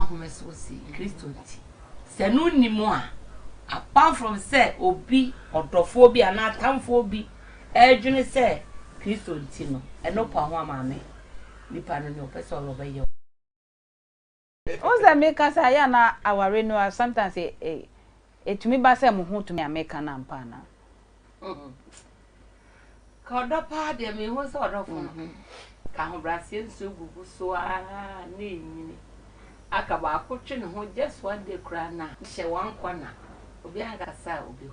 ahomeso si Kristo nti se no nimu a apart from say obi odofo bi ana atamfo bi edwene say Kristo nti no eno pa ho amame nipa no ne opese olo be ye Oza make say ya na aware no sometimes etumi ba say mo ho tumi ameka na mpa na ka odopa de me ho say odofo no ka ho brasie nso gugu so a na enyini aka ba akotwe ne ho just one day kra na hye wan kwana obi agasa obi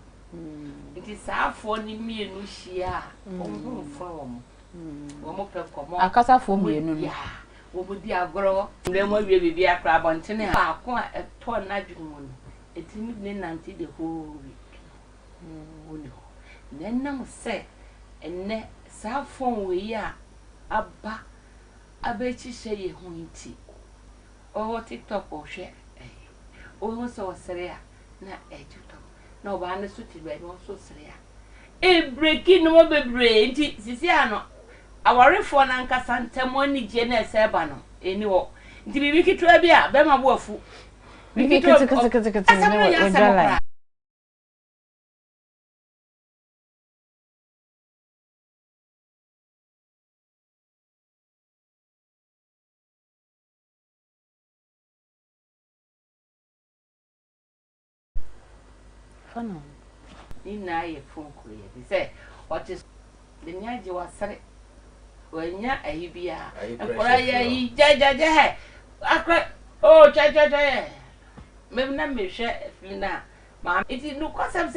nti saafo ni mienu hia ohun fun wo pe komo akasa fo mienu no wo bodi agoro ndemo wie bibi akra bontene ha ko a to na dwumu no etimi ne nanti the whole week woni nenam se enne saafo we ya aba abechi hye ye hu nti o TikTok o hwe o so sere ya na TikTok na oba na so ti be no so sere ya breaking no bebre nti sisi ano awarefo na nkasa ntemo ni je na eseba no eni wo nti bibi kitwa bi a be ma bo afu bibi kiti no we dala fano ni na ye funku ye bi say what is the nyaje wasare wanya ahibia akora ya yi jajaje he akra o jajaje me na me hwe fina ma iti no kwasam